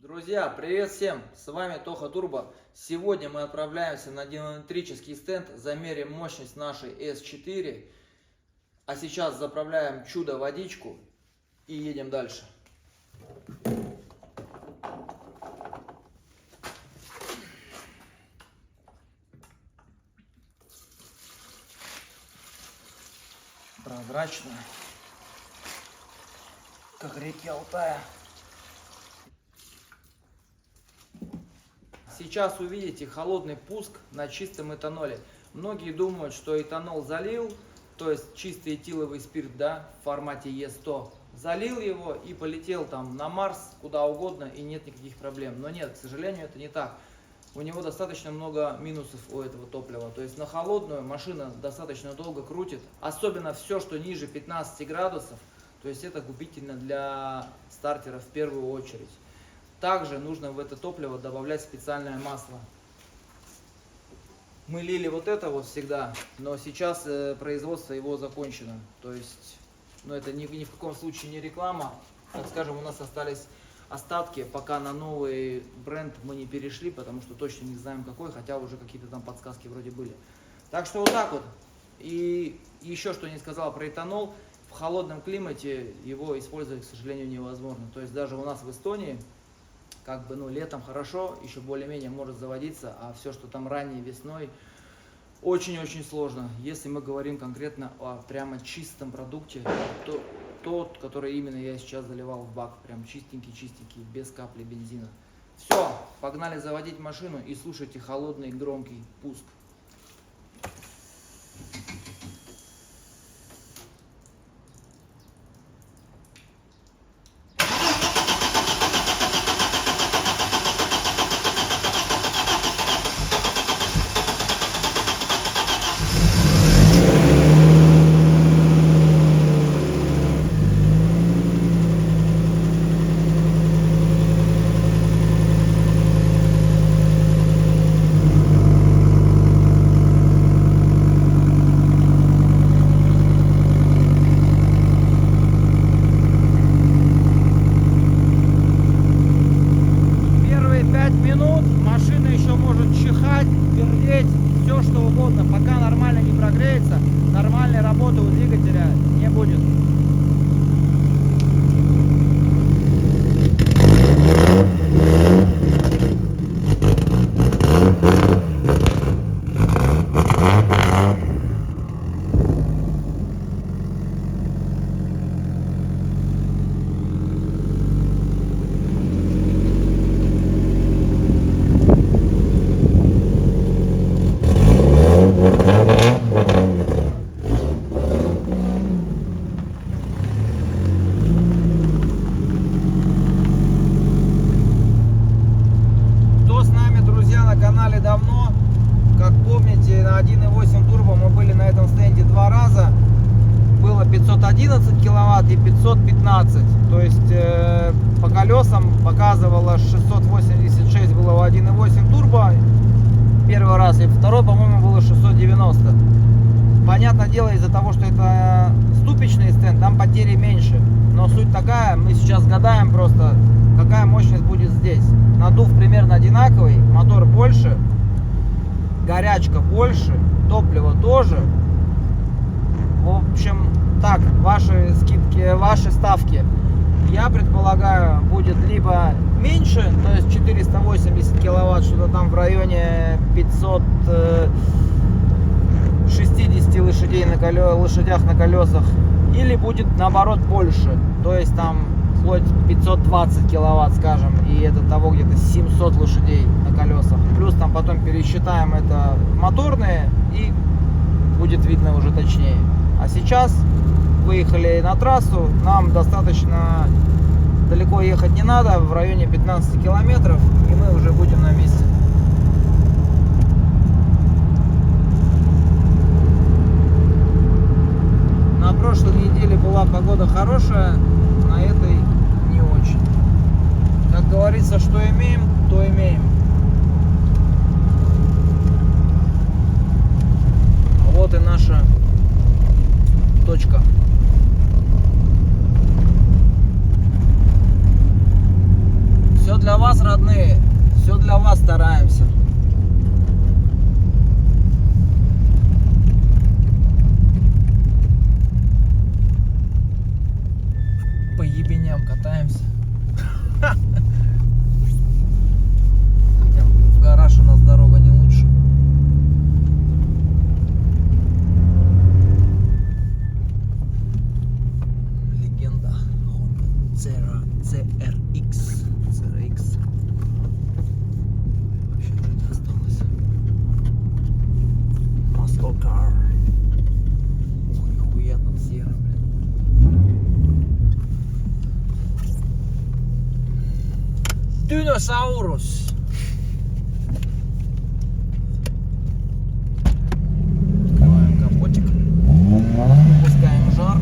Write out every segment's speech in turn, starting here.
Друзья, привет всем! С вами Тоха Турбо. Сегодня мы отправляемся на динамометрический стенд, замерим мощность нашей S4. А сейчас заправляем чудо-водичку и едем дальше. Прозрачная, как реки Алтая. Сейчас увидите холодный пуск на чистом этаноле. Многие думают, что этанол залил, то есть чистый этиловый спирт, да, в формате Е100. Залил его и полетел там на Марс, куда угодно, и нет никаких проблем. Но нет, к сожалению, это не так. У него достаточно много минусов у этого топлива. То есть на холодную машина достаточно долго крутит. Особенно все, что ниже 15 градусов. То есть это губительно для стартера в первую очередь. Также нужно в это топливо добавлять специальное масло. Мы лили вот это вот всегда, но сейчас производство его закончено. То есть, это ни в каком случае не реклама. Так скажем, у нас остались остатки, пока на новый бренд мы не перешли, потому что точно не знаем какой, хотя уже какие-то там подсказки вроде были. Так что вот так вот. И еще что не сказал про этанол, в холодном климате его использовать, к сожалению, невозможно. То есть даже у нас в Эстонии, летом хорошо, еще более-менее может заводиться, а все, что там ранней весной, очень-очень сложно. Если мы говорим конкретно о прямо чистом продукте, то тот, который именно я сейчас заливал в бак, прям чистенький-чистенький, без капли бензина. Все, погнали заводить машину и слушайте холодный громкий пуск. Все что угодно, пока нормально не прогреется, нормальной работы у двигателя не будет. Давно, как помните, на 1.8 турбо мы были на этом стенде два раза. Было 511 киловатт и 515. То есть по колесам показывало 686 было у 1.8 турбо первый раз, и второй, по-моему, было 690. Понятное дело, из-за того, что это ступичный стенд, там потери меньше. Но суть такая, мы сейчас гадаем просто, какая мощность будет здесь. Надув примерно одинаковый, мотор больше, горячка больше, топливо тоже. В общем, так, ваши скидки, ваши ставки, я предполагаю, будет либо меньше, то есть 480 киловатт, что-то там в районе 560 лошадей лошадях на колесах, или будет наоборот больше, то есть там хоть 520 киловатт, скажем, и это того где-то 700 лошадей на колесах. Плюс там потом пересчитаем это моторные, и будет видно уже точнее. А сейчас выехали на трассу, нам достаточно далеко ехать не надо, в районе 15 километров, и мы уже будем на месте. На прошлой неделе была погода хорошая, на этой не очень. Как говорится, что имеем, то имеем. Вот и наша точка. Все для вас, родные. Все для вас стараемся. По ебеням катаемся. Хотя в гараж у нас дорога не лучше. Легенда Honda CRX. Вообще не осталось. Muscle car. Ох, нихуя там серо, блин. Диносаурус. Открываем капотик. Пускаем жар.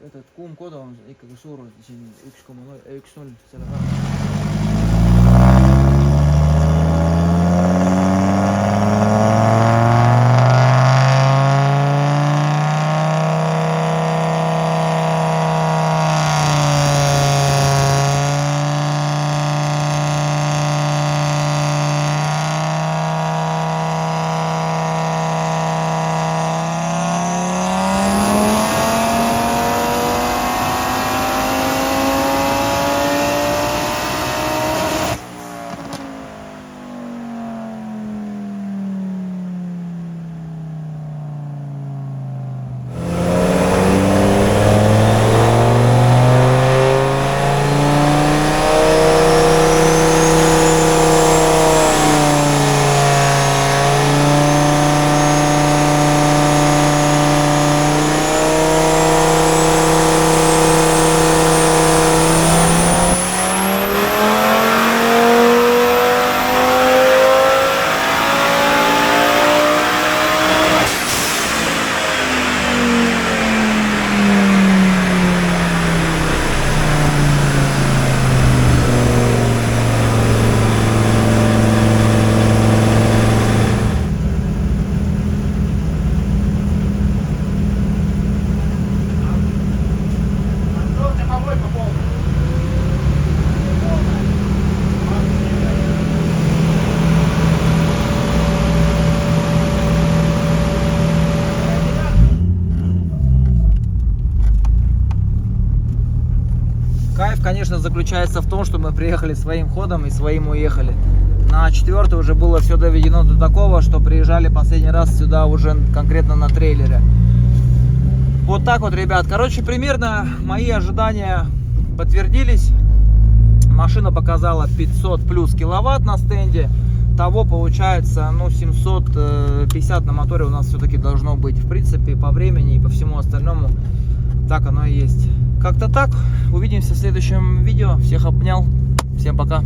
Этот kuumkoda on ikkagi suuruselt siin 1,0 selle peale. конечно, заключается в том, что мы приехали своим ходом и своим уехали. На 4-й уже было все доведено до такого, что приезжали последний раз сюда уже конкретно на трейлере. Вот так вот, ребят. Короче, примерно мои ожидания подтвердились. Машина показала 500 плюс киловатт на стенде. Того получается, ну, 750 на моторе у нас все-таки должно быть. В принципе, по времени и по всему остальному так оно и есть. Как-то так. Увидимся в следующем видео. Всех обнял. Всем пока.